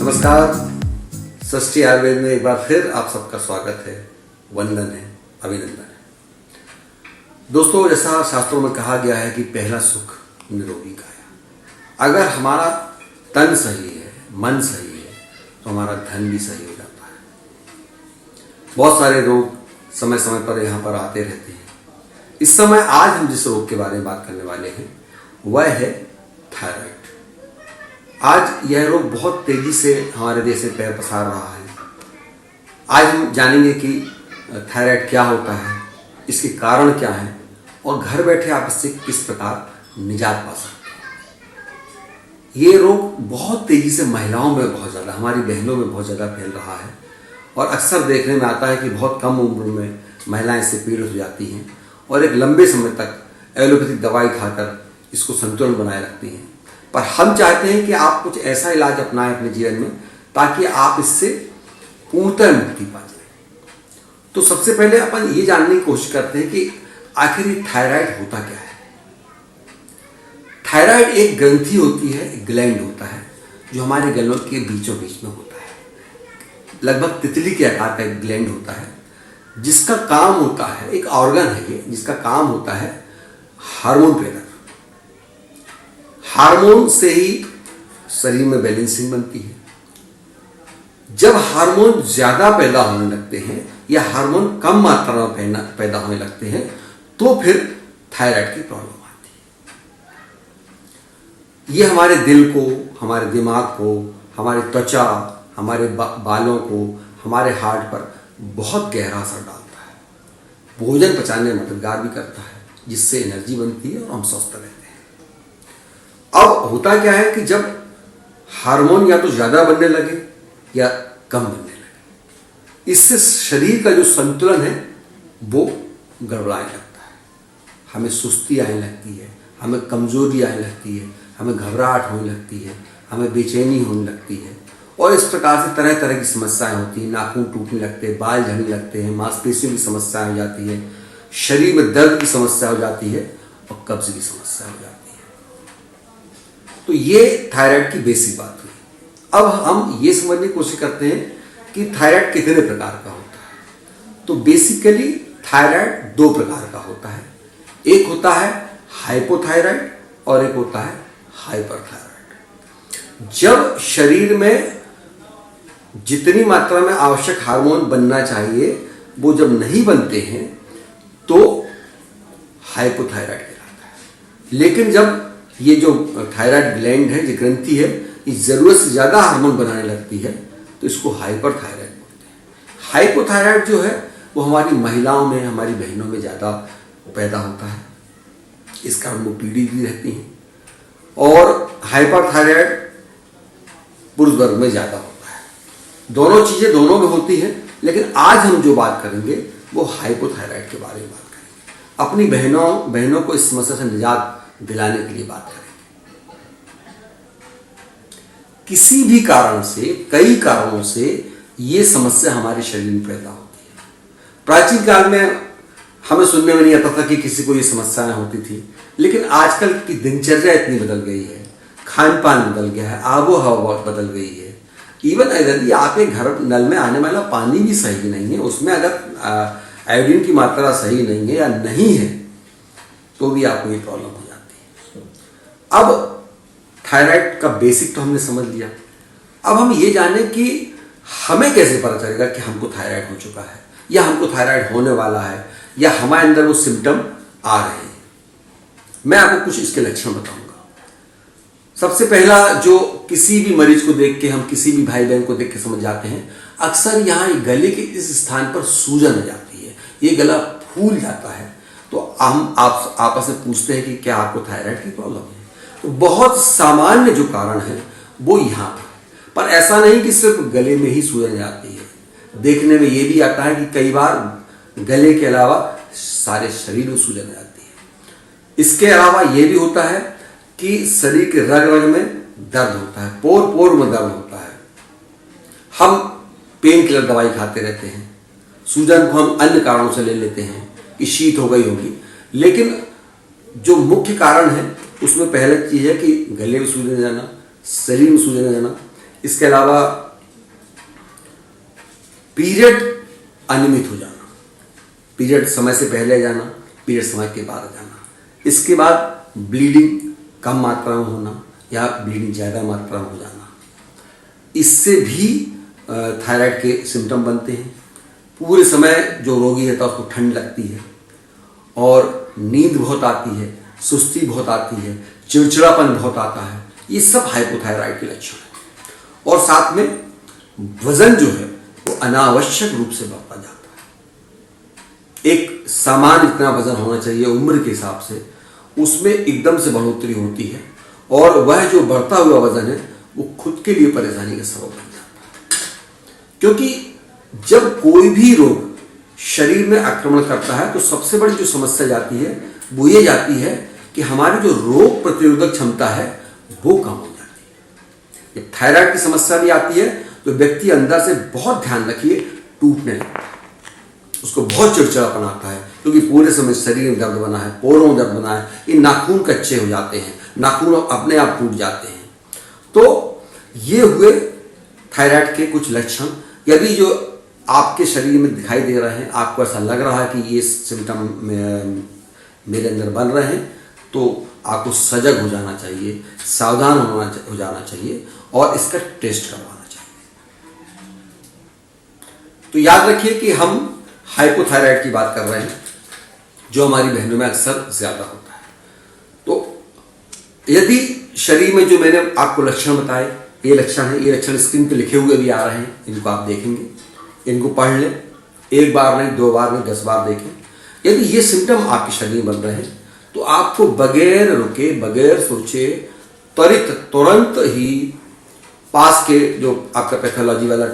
नमस्कार। सृष्टि आयुर्वेद में एक बार फिर आप सबका स्वागत है, वंदन है, अभिनंदन है। दोस्तों, जैसा शास्त्रों में कहा गया है कि पहला सुख निरोगी काया। अगर हमारा तन सही है, मन सही है, तो हमारा धन भी सही हो जाता है। बहुत सारे रोग समय समय पर यहाँ पर आते रहते हैं। इस समय आज हम जिस रोग के बारे में बात करने वाले हैं वह है थायराइड। आज यह रोग बहुत तेजी से हमारे देश में पैर पसार रहा है। आज हम जानेंगे कि थायराइड क्या होता है, इसके कारण क्या हैं और घर बैठे आप इससे किस प्रकार निजात पा सकते हैं। ये रोग बहुत तेजी से महिलाओं में बहुत ज़्यादा, हमारी बहनों में बहुत ज़्यादा फैल रहा है और अक्सर देखने में आता है कि बहुत कम उम्र में महिलाएं इससे पीड़ित हो जाती हैं और एक लंबे समय तक एलोपैथिक दवाई खाकर इसको संतुलन बनाए रखती हैं। पर हम चाहते हैं कि आप कुछ ऐसा इलाज अपनाएं अपने जीवन में ताकि आप इससे पूर्णतः मुक्ति पा जाए। तो सबसे पहले अपन ये जानने की कोशिश करते हैं कि आखिर ये थायराइड होता क्या है। थायराइड एक ग्रंथि होती है, एक ग्लैंड होता है जो हमारे गलों के बीचों बीच में होता है। लगभग तितली के आकार का एक ग्लैंड होता है जिसका काम होता है, एक ऑर्गन है ये, जिसका काम होता है हार्मोन पैदा करना। हार्मोन से ही शरीर में बैलेंसिंग बनती है। जब हार्मोन ज्यादा पैदा होने लगते हैं या हार्मोन कम मात्रा में पैदा होने लगते हैं तो फिर थायराइड की प्रॉब्लम आती है। ये हमारे दिल को, हमारे दिमाग को, हमारे त्वचा, हमारे बालों को, हमारे हार्ट पर बहुत गहरा असर डालता है। भोजन पचाने में मददगार भी करता है जिससे एनर्जी बनती है और हम स्वस्थ रहते हैं। अब होता क्या है कि जब हार्मोन या तो ज्यादा बनने लगे या कम बनने लगे, इससे शरीर का जो संतुलन है वो गड़बड़ाने लगता है। हमें सुस्ती आने लगती है, हमें कमजोरी आने लगती है, हमें घबराहट होने लगती है, हमें बेचैनी होने लगती है और इस प्रकार से तरह तरह की समस्याएं होती हैं। नाखून टूटने लगते हैं, बाल झड़ने लगते हैं, मांसपेशियों की समस्या हो जाती है, शरीर में दर्द की समस्या हो जाती है और कब्ज की समस्या हो जाती है। तो ये थायराइड की बेसिक बात हुई। अब हम ये समझने की कोशिश करते हैं कि थायराइड कितने प्रकार का होता है। तो बेसिकली थायराइड दो प्रकार का होता है। एक होता है हाइपोथायराइड और एक होता है हाइपरथायराइड। जब शरीर में जितनी मात्रा में आवश्यक हार्मोन बनना चाहिए वो जब नहीं बनते हैं तो हाइपोथायराइड कहलाता है। लेकिन जब ये जो थायराइड ग्लैंड है, जो ग्रंथि है, इस जरूरत से ज्यादा हार्मोन बनाने लगती है तो इसको हाइपरथायराइड बोलते हैं। हाइपोथायराइड जो है वो हमारी महिलाओं में, हमारी बहनों में ज्यादा पैदा होता है, इस कारण वो पीड़ित भी रहती हैं। और हाइपरथायराइड पुरुष वर्ग में ज्यादा होता है। दोनों चीजें दोनों में होती हैं, लेकिन आज हम जो बात करेंगे वो हाइपोथायराइड के बारे में बात करेंगे। अपनी बहनों को इस समस्या से निजात दिलाने के लिए बात करेंगे। किसी भी कारण से, कई कारणों से ये समस्या हमारे शरीर में पैदा होती है। प्राचीन काल में हमें सुनने में नहीं आता था कि किसी को ये समस्याएं होती थी, लेकिन आजकल की दिनचर्या इतनी बदल गई है, खान पान बदल गया है, आबो हवा बदल गई है। इवन यदि आपके घर नल में आने वाला पानी भी सही नहीं है, उसमें अगर आयोडीन की मात्रा सही नहीं है या नहीं है तो भी आपको ये प्रॉब्लम हो जाती है। अब थायराइड का बेसिक तो हमने समझ लिया। अब हम ये जाने कि हमें कैसे पता चलेगा कि हमको थायराइड हो चुका है या हमको थायराइड होने वाला है या हमारे अंदर वो सिम्टम आ रहे हैं। मैं आपको कुछ इसके लक्षण बताऊंगा। सबसे पहला जो किसी भी मरीज को देख के, हम किसी भी भाई बहन को देख के समझ जाते हैं, अक्सर यहाँ गले के इस स्थान पर सूजन हो जाती है, ये गला फूल जाता है। तो हम आपस में पूछते हैं कि क्या आपको थायराइड की प्रॉब्लम है। तो बहुत सामान्य जो कारण है वो यहाँ पर ऐसा नहीं कि सिर्फ गले में ही सूजन जाती है। देखने में ये भी आता है कि कई बार गले के अलावा सारे शरीर में सूजन जाती है। इसके अलावा ये भी होता है कि शरीर के रग रग में दर्द होता है, पोर पोर में दर्द होता है। हम पेन किलर दवाई खाते रहते हैं, सूजन को हम अन्य कारणों से ले लेते हैं कि शीत हो गई होगी, लेकिन जो मुख्य कारण है उसमें पहले चीज है कि गले में सूजन जाना, शरीर में सूजन जाना, इसके अलावा पीरियड अनियमित हो जाना, पीरियड समय से पहले जाना, पीरियड समय के बाद जाना, इसके बाद ब्लीडिंग कम मात्रा में होना या ब्लीडिंग ज़्यादा मात्रा में हो जाना, इससे भी थायराइड के सिम्टम बनते हैं। पूरे समय जो रोगी रहता है उसको ठंड लगती है और नींद बहुत आती है, सुस्ती बहुत आती है, चिड़चिड़ापन बहुत आता है, ये सब हाइपोथायराइड के लक्षण हैं। और साथ में वजन जो है वो अनावश्यक रूप से बढ़ता जाता है। एक सामान्य इतना वजन होना चाहिए उम्र के हिसाब से, उसमें एकदम से बढ़ोतरी होती है और वह जो बढ़ता हुआ वजन है वो खुद के लिए परेशानी का सबब बन जाता है। क्योंकि जब कोई भी रोग शरीर में आक्रमण करता है तो सबसे बड़ी जो समस्या जाती है वो ये जाती है कि हमारी जो रोग प्रतिरोधक क्षमता है वो कम हो जाती है। जब थायराइड की समस्या भी आती है तो व्यक्ति अंदर से बहुत ध्यान रखिए टूटने लगता है, उसको बहुत चिड़चिड़ापन आता है क्योंकि पूरे समय शरीर में दर्द बना है, पैरों में दर्द बना है, ये नाखून कच्चे हो जाते हैं, नाखून अपने आप टूट जाते हैं। तो ये हुए थायराइड के कुछ लक्षण। यदि जो आपके शरीर में दिखाई दे रहे हैं, आपको ऐसा लग रहा है कि ये सिम्टम मेरे अंदर बन रहे हैं, तो आपको सजग हो जाना चाहिए, सावधान हो जाना चाहिए और इसका टेस्ट करवाना चाहिए। तो याद रखिए कि हम हाइपोथायराइड की बात कर रहे हैं जो हमारी बहनों में अक्सर ज़्यादा होता है। तो यदि शरीर में जो मैंने आपको लक्षण बताए, ये लक्षण स्क्रीन पे लिखे हुए भी आ रहे हैं, इनको आप देखेंगे, इनको पढ़ लें, एक बार नहीं, 2 बार नहीं, 10 बार देखें। यदि ये सिम्टम आपके शरीर में बन रहे हैं तो आपको बगैर रुके, बगैर सोचे, तुरंत ही पास के जो आपका पैथोलॉजी वाला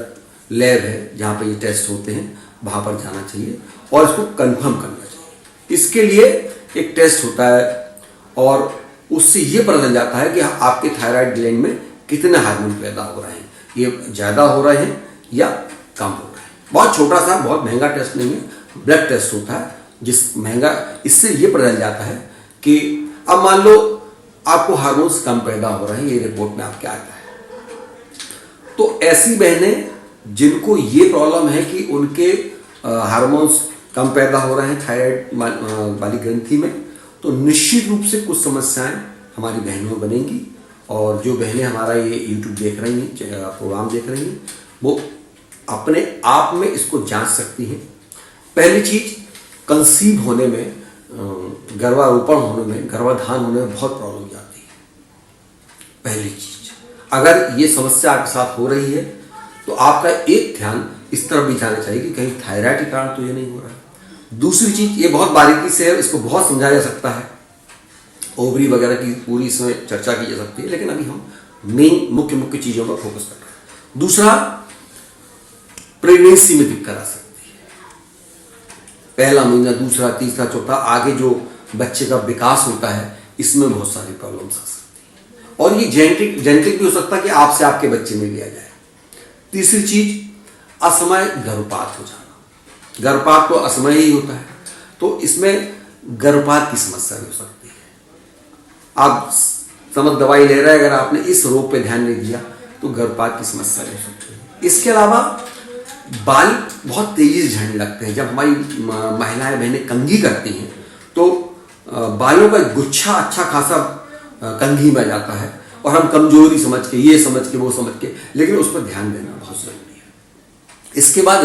लैब है जहाँ पर ये टेस्ट होते हैं वहाँ पर जाना चाहिए और इसको कंफर्म करना चाहिए। इसके लिए एक टेस्ट होता है और उससे ये पता चल जाता है कि आपके थायराइड ग्लैंड में कितने हार्मोन पैदा हो रहे हैं, ये ज़्यादा हो रहे हैं या कम हो रहे हैं। बहुत छोटा सा, बहुत महंगा टेस्ट नहीं है, ब्लड टेस्ट होता है इससे ये पता चल जाता है कि अब मान लो आपको हार्मोन्स कम पैदा हो रहे हैं, ये रिपोर्ट में आपके आता है। तो ऐसी बहनें जिनको ये प्रॉब्लम है कि उनके हार्मोन्स कम पैदा हो रहे हैं थायराइड वाली ग्रंथि में, तो निश्चित रूप से कुछ समस्याएं हमारी बहनों में बनेंगी। और जो बहनें हमारा ये YouTube देख रही हैं, प्रोग्राम देख रही हैं, वो अपने आप में इसको जांच सकती हैं। पहली चीज, कंसीव होने में, गर्भारोपण होने में, गर्भाधान होने में बहुत प्रॉब्लम जाती है। पहली चीज, अगर ये समस्या आपके साथ हो रही है तो आपका एक ध्यान इस तरफ भी जाना चाहिए कि कहीं थायराइड के कारण तो ये नहीं हो रहा है। दूसरी चीज, ये बहुत बारीकी से है, इसको बहुत समझाया जा सकता है, ओवरी वगैरह की पूरी इसमें चर्चा की जा सकती है, लेकिन अभी हम मेन मुख्य चीजों पर फोकस कर रहे हैं। दूसरा, प्रेगनेंसी में दिक्कत आ सकती है। पहला महीना, दूसरा, तीसरा, चौथा, आगे जो बच्चे का विकास होता है इसमें बहुत सारी प्रॉब्लम्स आ सकती है और ये जेनेटिक भी हो सकता है कि आपसे आपके बच्चे में भी आ जाए। तीसरी चीज, असमय गर्भपात हो जाना। गर्भपात तो असमय ही होता है, तो इसमें गर्भपात की समस्या भी हो सकती है। आप समझ दवाई ले रहे हैं, अगर आपने इस रोग पे ध्यान नहीं दिया तो गर्भपात की समस्या भी हो सकती है। इसके अलावा बाल बहुत तेजी से झड़ने लगते हैं। जब हमारी महिलाएं बहनें कंघी करती हैं तो बालों का गुच्छा अच्छा खासा कंघी में जाता है और हम कमजोरी समझ के, ये समझ के, वो समझ के, लेकिन उस पर ध्यान देना बहुत जरूरी है। इसके बाद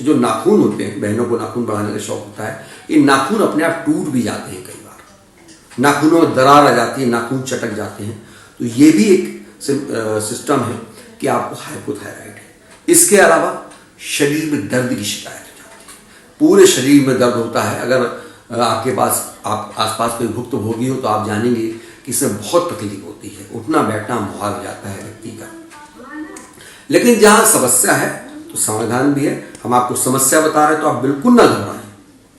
जो नाखून होते हैं, बहनों को नाखून बढ़ाने का शौक होता है, ये नाखून अपने आप टूट भी जाते हैं। कई बार नाखूनों में दरार आ जाती है, नाखून चटक जाते हैं, तो ये भी एक सिस्टम है कि आपको हाइपोथायराइड है। इसके अलावा शरीर में दर्द की शिकायत हो जाती है, पूरे शरीर में दर्द होता है। अगर आपके पास आसपास कोई भुक्तभोगी हो तो आप जानेंगे कि इसमें बहुत तकलीफ होती है, उठना बैठना मुहाल हो जाता है व्यक्ति का। लेकिन जहाँ समस्या है तो समाधान भी है। हम आपको समस्या बता रहे हैं तो आप बिल्कुल ना घबराएं,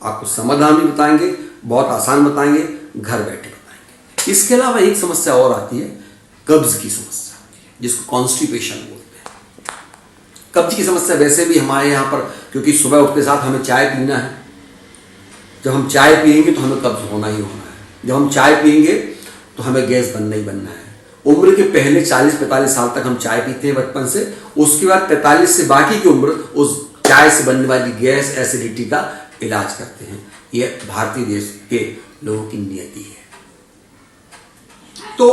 आपको समाधान भी बताएंगे, बहुत आसान बताएंगे, घर बैठे बताएंगे। इसके अलावा एक समस्या और आती है, कब्ज की समस्या, जिसको कॉन्स्टिपेशन बोलते हैं। कब्ज की समस्या वैसे भी हमारे यहाँ पर, क्योंकि सुबह उठते साथ हमें चाय पीना है, जब हम चाय पियेंगे तो हमें कब्ज होना ही होना है। जब हम चाय पियेंगे तो हमें गैस बनना ही बनना है उम्र के पहले 40-45 साल तक हम चाय पीते हैं बचपन से, उसके बाद 45 से बाकी की उम्र उस चाय से बनने वाली गैस एसिडिटी का इलाज करते हैं। यह भारतीय देश के लोगों की नियति है। तो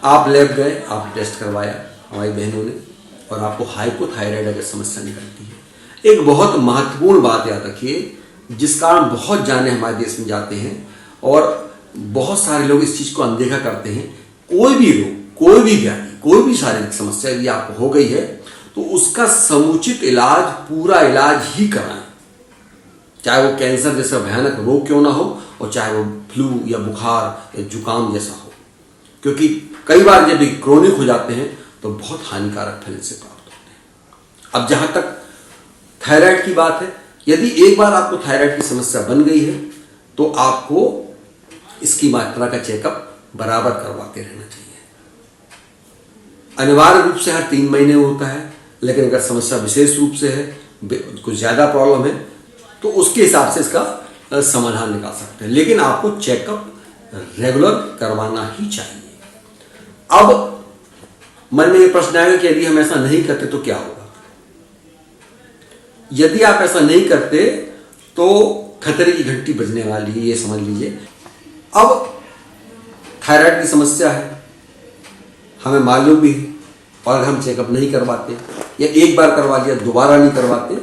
आप लैब गए, आप टेस्ट करवाया हमारी बहनों ने, और आपको हाइपोथायराइड अगर समस्या निकलती है। एक बहुत महत्वपूर्ण बात याद रखिए, जिस कारण बहुत जाने हमारे देश में जाते हैं और बहुत सारे लोग इस चीज को अनदेखा करते हैं। कोई भी रोग, कोई भी व्याधि, कोई भी शारीरिक समस्या यदि आपको हो गई है तो उसका समुचित इलाज, पूरा इलाज ही कराएं, चाहे वो कैंसर जैसा भयानक रोग क्यों ना हो, और चाहे वो फ्लू या बुखार या जुकाम जैसा हो, क्योंकि कई बार जब क्रोनिक हो जाते हैं तो बहुत हानिकारक फल से प्राप्त होते हैं। अब जहां तक थायराइड की बात है, यदि एक बार आपको थायराइड की समस्या बन गई है तो आपको इसकी मात्रा का चेकअप बराबर करवाते रहना चाहिए। अनिवार्य रूप से हर 3 महीने होता है, लेकिन अगर समस्या विशेष रूप से है, कुछ ज्यादा प्रॉब्लम है, तो उसके हिसाब से इसका समाधान निकाल सकते हैं। लेकिन आपको चेकअप रेगुलर करवाना ही चाहिए। अब मन में ये प्रश्न आएगा कि यदि हम ऐसा नहीं करते तो क्या होगा। यदि आप ऐसा नहीं करते तो खतरे की घंटी बजने वाली है, ये समझ लीजिए। अब थायराइड की समस्या है, हमें मालूम भी है, और हम चेकअप नहीं करवाते या एक बार करवा लिया दोबारा नहीं करवाते,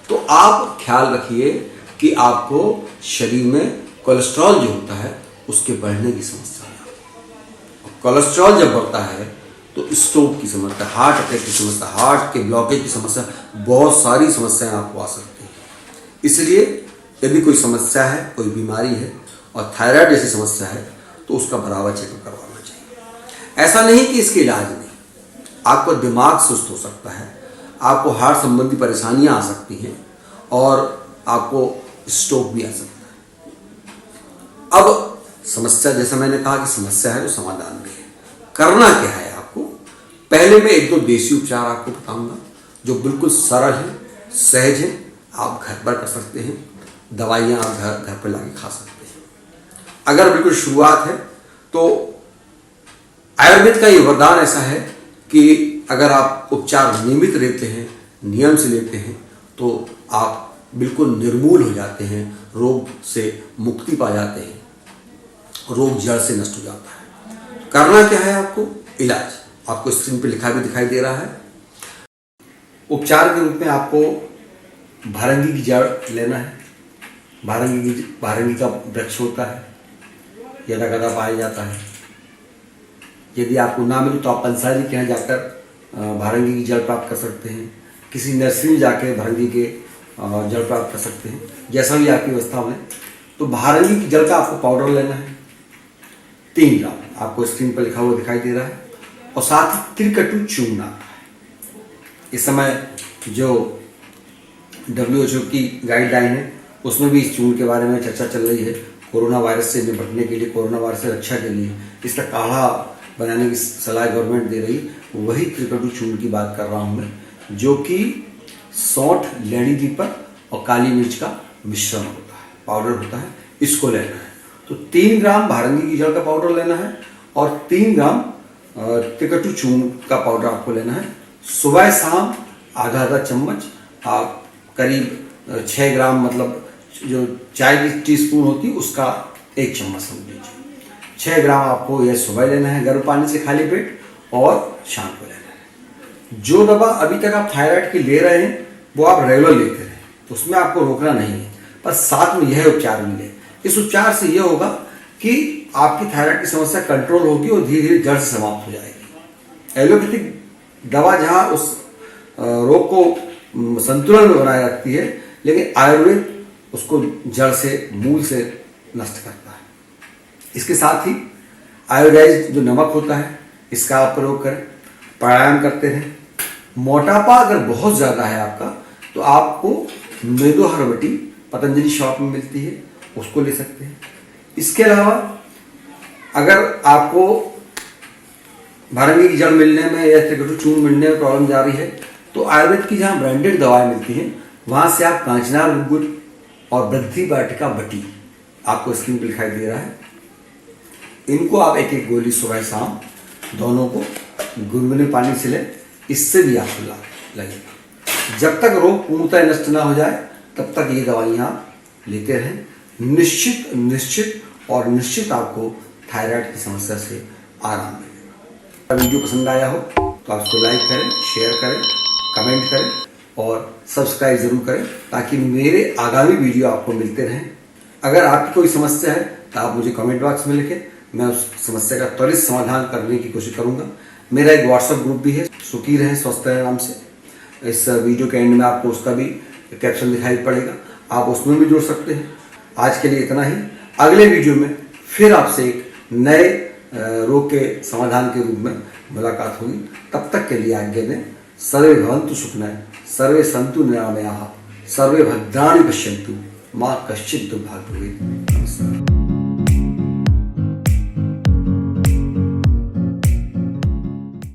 तो आप ख्याल रखिए कि आपको शरीर में कोलेस्ट्रॉल जो होता है उसके बढ़ने की समस्या है। कोलेस्ट्रॉल जब बढ़ता है तो स्ट्रोक की समस्या, हार्ट अटैक की समस्या, हार्ट के ब्लॉकेज की समस्या, बहुत सारी समस्याएं आपको आ सकती हैं। इसलिए यदि कोई समस्या है, कोई बीमारी है और थायराइड जैसी समस्या है, तो उसका बराबर चेकअप करवाना चाहिए। ऐसा नहीं कि इसके इलाज नहीं, आपको दिमाग सुस्त हो सकता है, आपको हार्ट संबंधी परेशानियां आ सकती हैं और आपको स्ट्रोक भी आ सकता है। अब समस्या, जैसा मैंने कहा कि समस्या है तो समाधान भी है। करना क्या है आपको, पहले मैं 1-2 देसी उपचार आपको बताऊंगा जो बिल्कुल सरल है, सहज है, आप घर पर कर सकते हैं। दवाइयां आप घर पर लाके खा सकते हैं। अगर बिल्कुल शुरुआत है तो आयुर्वेद का ये वरदान ऐसा है कि अगर आप उपचार नियमित लेते हैं, नियम से लेते हैं, तो आप बिल्कुल निर्मूल हो जाते हैं, रोग से मुक्ति पा जाते हैं, रोग जड़ से नष्ट हो जाता है। करना क्या है आपको, इलाज आपको स्क्रीन पे लिखा भी दिखाई दे रहा है। उपचार के रूप में आपको भारंगी की जड़ लेना है। भारंगी का वृक्ष होता है, यदा-कदा पाया जाता है। यदि आपको ना मिले तो आप पंसारी के यहाँ जाकर भारंगी की जड़ प्राप्त कर सकते हैं। किसी नर्सरी में जाकर भारंगी के जड़ प्राप्त कर सकते हैं, जैसा भी आपकी व्यवस्था हो। तो भारंगी की जड़ का आपको पाउडर लेना है 3 ग्राम, आपको स्क्रीन पर लिखा हुआ दिखाई दे रहा है। और साथ ही त्रिकटु चूर्ण, इस समय जो WHO की गाइडलाइन है उसमें भी इस चूर्ण के बारे में चर्चा चल रही है। कोरोना वायरस से निपटने के लिए, कोरोना वायरस से रक्षा के लिए इसका काढ़ा बनाने की सलाह गवर्नमेंट दे रही, वही त्रिकटु चूर्ण की बात कर रहा हूँ मैं, जो कि सौंठ, लेडी दीपक और काली मिर्च का मिश्रण होता है, पाउडर होता है। इसको लेना है। तो 3 ग्राम भारंगी की जड़ का पाउडर लेना है और 3 ग्राम त्रिकटु चूर्ण का पाउडर आपको लेना है। सुबह शाम आधा चम्मच, आप करीब 6 ग्राम, मतलब जो चाय की टीस्पून होती है उसका 1 चम्मच समझ लीजिए। 6 ग्राम आपको यह सुबह लेना है गर्म पानी से खाली पेट, और शाम को लेना है। जो दवा अभी तक आप थायराइड की ले रहे हैं वो आप रेगुलर लेते रहे, तो उसमें आपको रोकना नहीं है, पर साथ में यह उपचार भी लें। इस उपचार से यह होगा कि आपकी थायराइड की समस्या कंट्रोल होगी और धीरे धीरे जड़ से समाप्त हो जाएगी। एलोपैथिक दवा जहां उस रोग को संतुलन में बनाए रखती है, लेकिन आयुर्वेद उसको जड़ से, मूल से नष्ट करता है। इसके साथ ही आयोडाइज जो नमक होता है इसका आप प्रयोग करें, प्राणायाम करते रहें। मोटापा अगर बहुत ज़्यादा है आपका तो आपको मेदो हर्बटी पतंजलि शॉप में मिलती है, उसको ले सकते हैं। इसके अलावा अगर आपको भारंगी की जड़ मिलने में या त्रिकटु चूर्ण मिलने में प्रॉब्लम जा रही है, तो आयुर्वेद की जहाँ ब्रांडेड दवाएं मिलती हैं वहाँ से आप कांचनार गुग्गुल और वृद्धि वाटिका बटी, आपको स्क्रीन पर दिखाई दे रहा है, इनको आप एक एक गोली सुबह शाम दोनों को गुनगुने पानी से लें, इससे भी आपको लाभ लगेगा। जब तक रोग पूर्णतः नष्ट ना हो जाए तब तक ये दवाइयाँ आप लेते रहें। निश्चित आपको थायराइड की समस्या से आराम मिलेगा। वीडियो पसंद आया हो तो आप इसको लाइक करें, शेयर करें, कमेंट करें और सब्सक्राइब जरूर करें ताकि मेरे आगामी वीडियो आपको मिलते रहें। अगर आपकी कोई समस्या है तो आप मुझे कमेंट बॉक्स में लिखें, मैं उस समस्या का त्वरित समाधान करने की कोशिश करूंगा। मेरा एक व्हाट्सएप ग्रुप भी है, सुखी रहें स्वस्थ रहें नाम से। इस वीडियो के एंड में आपको उसका भी कैप्शन दिखाई पड़ेगा, आप उसमें भी जुड़ सकते हैं। आज के लिए इतना ही। अगले वीडियो में फिर आपसे एक नए रोग के समाधान के रूप में मुलाकात होगी। तब तक के लिए आज्ञा दें। सर्वे भवन्तु सुखिनः, सर्वे सन्तु निरामयाः, सर्वे भद्राणि पश्यन्तु, मां कश्चित् दुर्भाग्य भवेत्। नमस्कार।